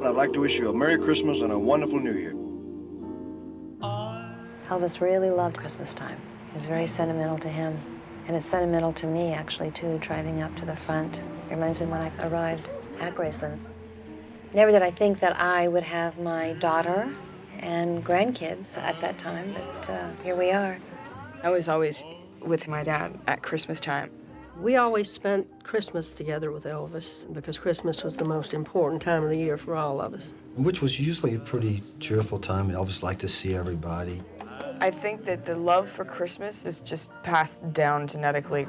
I'd like to wish you a Merry Christmas and a wonderful New Year. Elvis really loved Christmas time. It was very sentimental to him. And it's sentimental to me, actually, too, driving up to the front. It reminds me when I arrived at Graceland. Never did I think that I would have my daughter and grandkids at that time, but here we are. I was always with my dad at Christmas time. We always spent Christmas together with Elvis because Christmas was the most important time of the year for all of us. Which was usually a pretty cheerful time. Elvis liked to see everybody. I think that the love for Christmas is just passed down genetically.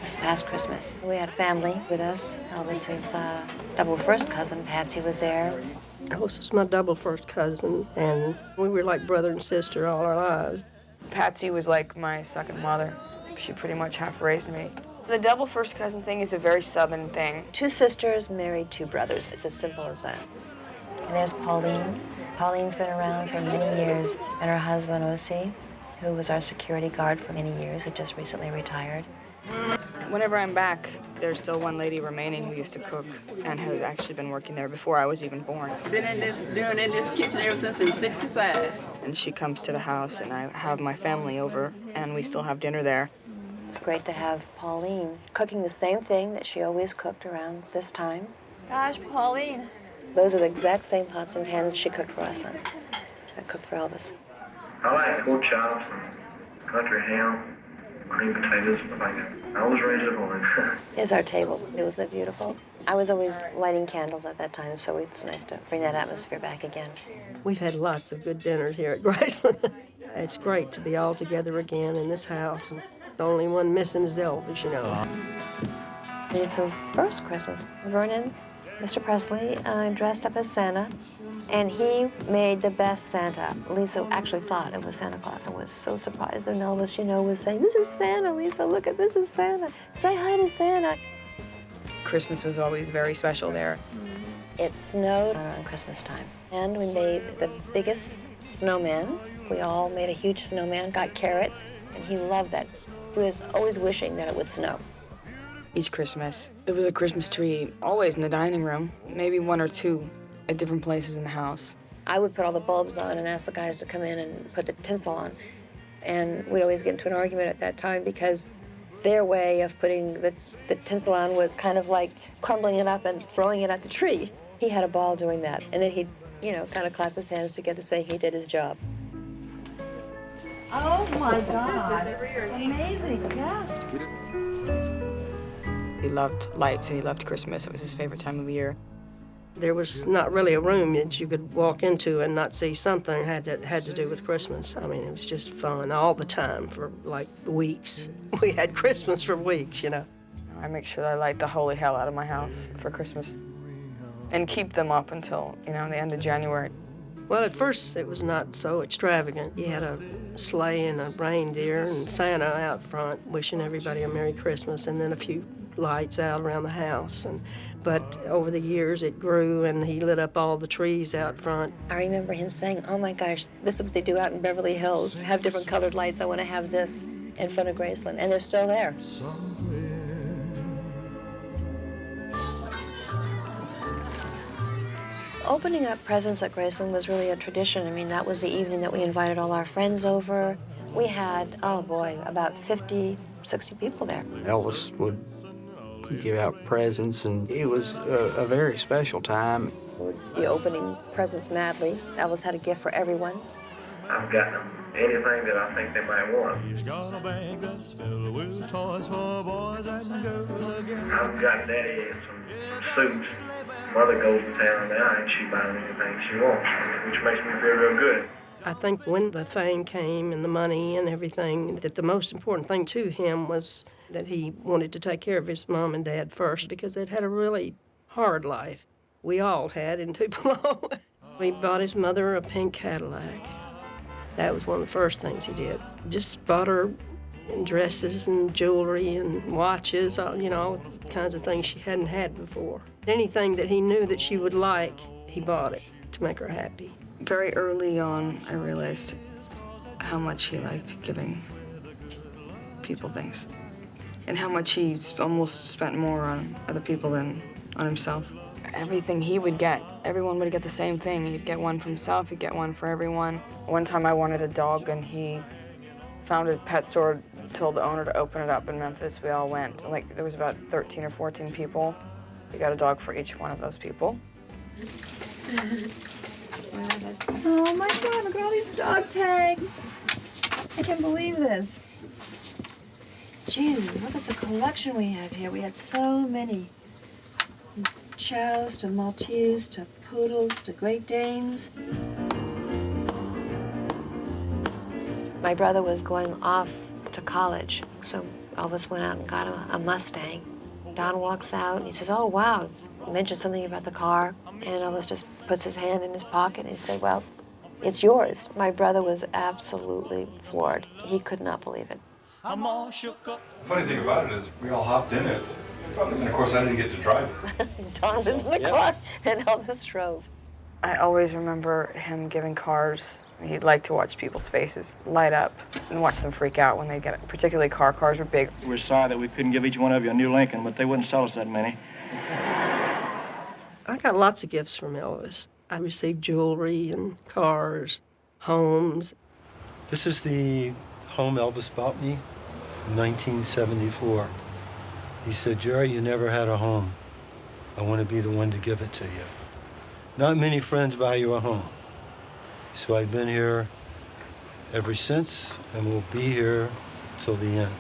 This past Christmas, we had family with us. Elvis's double first cousin, Patsy, was there. Elvis was my double first cousin, and we were like brother and sister all our lives. Patsy was like my second mother. She pretty much half raised me. The double first cousin thing is a very Southern thing. Two sisters married two brothers. It's as simple as that. And there's Pauline. Pauline's been around for many years, and her husband, O.C., who was our security guard for many years, who just recently retired. Whenever I'm back, there's still one lady remaining who used to cook and had actually been working there before I was even born. Been in this kitchen ever since he was 65. And she comes to the house, and I have my family over, and we still have dinner there. It's great to have Pauline cooking the same thing that she always cooked around this time. Gosh, Pauline. Those are the exact same pots and pans she cooked for us and I cooked for Elvis. I like pork chops and country ham, cream potatoes, stuff like that. I was raised up on it. Here's our table. It was beautiful. I was always lighting candles at that time, so it's nice to bring that atmosphere back again. We've had lots of good dinners here at Graceland. It's great to be all together again in this house. And the only one missing is Elvis, you know. Lisa's first Christmas. Vernon, Mr. Presley, dressed up as Santa, and he made the best Santa. Lisa actually thought it was Santa Claus and was so surprised. And Elvis, you know, was saying, "This is Santa, Lisa, look at this is Santa. Say hi to Santa." Christmas was always very special there. It snowed around Christmas time, and we made the biggest snowman. We all made a huge snowman, got carrots, and he loved that. He was always wishing that it would snow. Each Christmas, there was a Christmas tree always in the dining room, maybe one or two at different places in the house. I would put all the bulbs on and ask the guys to come in and put the tinsel on. And we'd always get into an argument at that time because their way of putting the tinsel on was kind of like crumbling it up and throwing it at the tree. He had a ball doing that. And then he'd, you know, kind of clap his hands together saying he did his job. Oh my God. Amazing, yeah. He loved lights and he loved Christmas. It was his favorite time of year. There was not really a room that you could walk into and not see something had to do with Christmas. I mean, it was just fun all the time for like weeks. We had Christmas for weeks, you know. I make sure that I light the holy hell out of my house for Christmas and keep them up until, you know, the end of January. Well, at first it was not so extravagant. You had a sleigh and a reindeer and Santa out front wishing everybody a Merry Christmas, and then a few lights out around the house. But over the years it grew, and he lit up all the trees out front. I remember him saying, "Oh my gosh, this is what they do out in Beverly Hills. Have different colored lights. I want to have this in front of Graceland." And they're still there. Opening up presents at Graceland was really a tradition. I mean, that was the evening that we invited all our friends over. We had, oh boy, about 50, 60 people there. Elvis would give out presents, and it was a very special time. We'd be opening presents madly. Elvis had a gift for everyone. I've got anything that I think they might want. He's got a bag that's filled with toys for boys and girls again. I've got Daddy some suits. Mother goes to town now and she buys anything she wants, which makes me feel real good. I think when the fame came and the money and everything, that the most important thing to him was that he wanted to take care of his mom and dad first because they'd had a really hard life. We all had in Tupelo. We bought his mother a pink Cadillac. That was one of the first things he did. Just bought her dresses and jewelry and watches, you know, all kinds of things she hadn't had before. Anything that he knew that she would like, he bought it to make her happy. Very early on, I realized how much he liked giving people things. and how much he almost spent more on other people than on himself. Everything he would get, everyone would get the same thing. He'd get one for himself, he'd get one for everyone. One time I wanted a dog, and he found a pet store, told the owner to open it up in Memphis. We all went. Like, there was about 13 or 14 people. We got a dog for each one of those people. Oh my God, look at all these dog tags. I can't believe this. Jesus, look at the collection we have here. We had so many. From chows to Maltese to poodles to Great Danes. My brother was going off to college, so Elvis went out and got him a Mustang. Don walks out and he says, "Oh, wow," he mentioned something about the car, and Elvis just puts his hand in his pocket and he said, "Well, it's yours." My brother was absolutely floored. He could not believe it. The funny thing about it is we all hopped in it, and of course I didn't get to drive it. Don was in the car and Elvis drove. I always remember him giving cars. He'd like to watch people's faces light up and watch them freak out when they get it. Particularly cars were big. We're sorry that we couldn't give each one of you a new Lincoln, but they wouldn't sell us that many. I got lots of gifts from Elvis. I received jewelry and cars, homes. This is the home Elvis bought me in 1974. He said, "Jerry, you never had a home. I want to be the one to give it to you. Not many friends buy you a home." So I've been here ever since, and will be here till the end.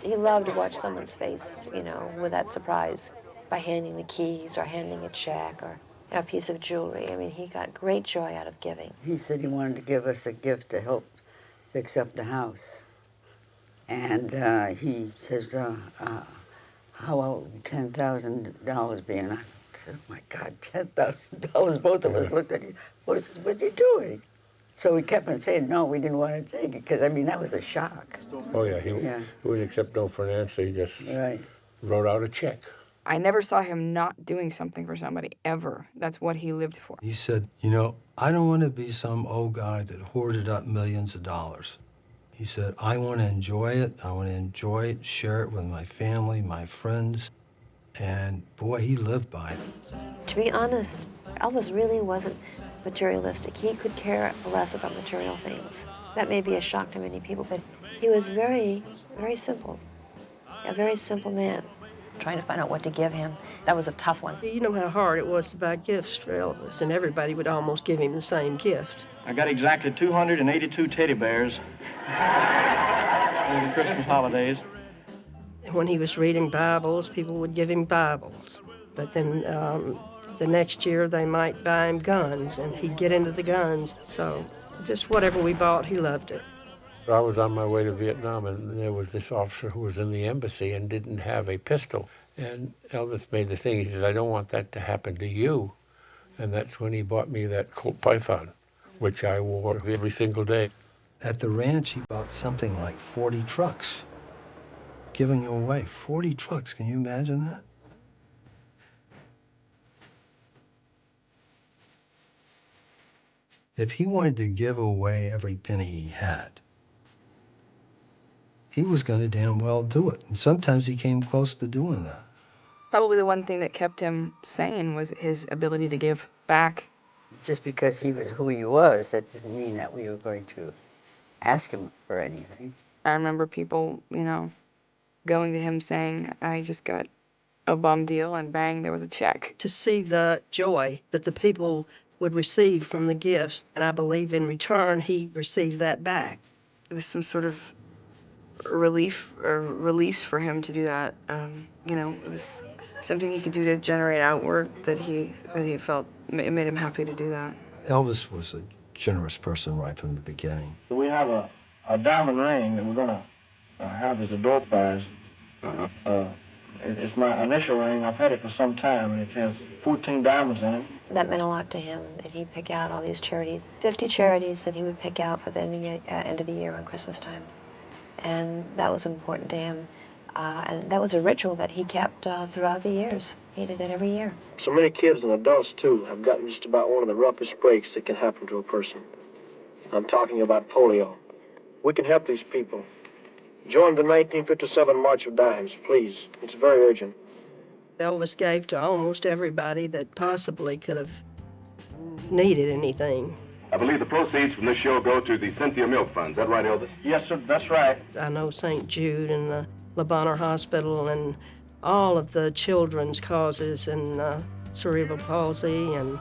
He loved to watch someone's face, you know, with that surprise by handing the keys or handing a check or a piece of jewelry. I mean, he got great joy out of giving. He said he wanted to give us a gift to help fix up the house. And he says, how will $10,000 be? And I said, "Oh my God, $10,000. Both of us looked at him. What's he doing? So we kept on saying, no, we didn't want to take it, because, I mean, that was a shock. Oh, yeah, he wouldn't accept no for an answer. He just wrote out a check. I never saw him not doing something for somebody, ever. That's what he lived for. He said, "You know, I don't want to be some old guy that hoarded up millions of dollars." He said, "I want to enjoy it. I want to enjoy it, share it with my family, my friends." And boy, he lived by it. To be honest, Elvis really wasn't materialistic. He could care less about material things. That may be a shock to many people, but he was very, very simple. A very simple man. Trying to find out what to give him, that was a tough one. You know how hard it was to buy gifts for Elvis, and everybody would almost give him the same gift. I got exactly 282 teddy bears over the Christmas holidays. When he was reading Bibles, people would give him Bibles. But then the next year they might buy him guns, and he'd get into the guns. So just whatever we bought, he loved it. I was on my way to Vietnam, and there was this officer who was in the embassy and didn't have a pistol. And Elvis made the thing. He said, "I don't want that to happen to you." And that's when he bought me that Colt Python, which I wore every single day. At the ranch, he bought something like 40 trucks, giving them away. 40 trucks, can you imagine that? If he wanted to give away every penny he had, he was going to damn well do it. And sometimes he came close to doing that. Probably the one thing that kept him sane was his ability to give back. Just because he was who he was, that didn't mean that we were going to ask him for anything. I remember people, going to him saying, "I just got a bum deal," and bang, there was a check. To see the joy that the people would receive from the gifts, and I believe in return he received that back. It was some sort of relief or release for him to do that. It was something he could do to generate outward that he felt it made him happy to do that. Elvis was a generous person right from the beginning. We have a diamond ring that we're going to have as a door prize. It's my initial ring. I've had it for some time, and it has 14 diamonds in it. That meant a lot to him, that he'd pick out all these charities. 50 charities that he would pick out for the end of the year on Christmas time. And that was important to him. And that was a ritual that he kept throughout the years. He did that every year. So many kids and adults, too, have gotten just about one of the roughest breaks that can happen to a person. I'm talking about polio. We can help these people. Join the 1957 March of Dimes, please. It's very urgent. Elvis gave to almost everybody that possibly could have needed anything. I believe the proceeds from this show go to the Cynthia Milk Fund. Is that right, Elvis? Yes, sir, that's right. I know St. Jude and the Le Bonheur Hospital and all of the children's causes and cerebral palsy and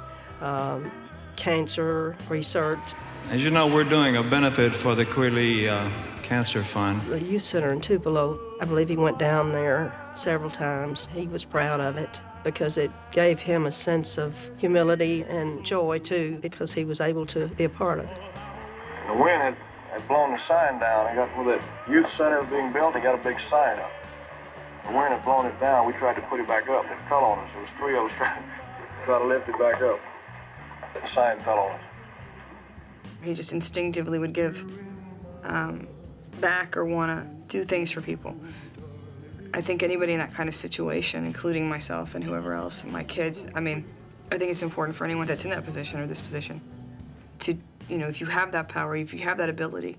cancer research. As you know, we're doing a benefit for the Queerly Cancer Fund. The youth center in Tupelo, I believe he went down there several times. He was proud of it because it gave him a sense of humility and joy, too, because he was able to be a part of it. The wind had blown the sign down. I got where that youth center was being built, they got a big sign up. The wind had blown it down. We tried to put it back up. It fell on us. There was three of us trying to lift it back up. The sign fell on us. He just instinctively would give back or want to do things for people. I think anybody in that kind of situation, including myself and whoever else, and my kids, I mean, I think it's important for anyone that's in that position or this position to, you know, if you have that power, if you have that ability,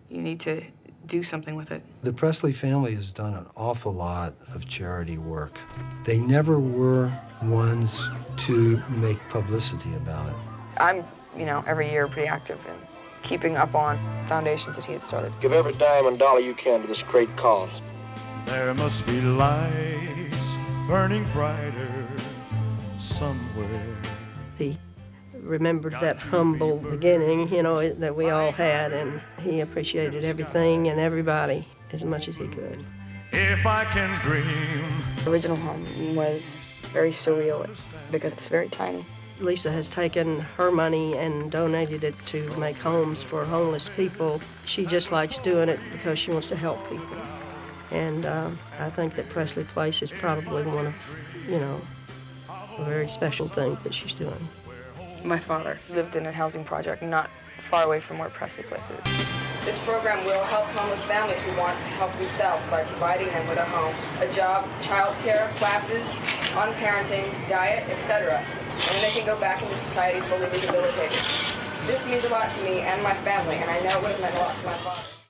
you need to do something with it. The Presley family has done an awful lot of charity work. They never were ones to make publicity about it. I'm, you know, every year pretty active in keeping up on foundations that he had started. Give every dime and dollar you can to this great cause. There must be lights burning brighter somewhere. He remembered that humble beginning, you know, that we all had, and he appreciated everything and everybody as much as he could. If I can dream. The original home was very surreal because it's very tiny. Lisa has taken her money and donated it to make homes for homeless people. She just likes doing it because she wants to help people. And I think that Presley Place is probably one of, you know, a very special thing that she's doing. My father lived in a housing project not far away from where Presley Place is. This program will help homeless families who want to help themselves by providing them with a home, a job, childcare, classes, on parenting, diet, etc. And they can go back into society fully rehabilitated. This means a lot to me and my family, and I know it would have meant a lot to my father.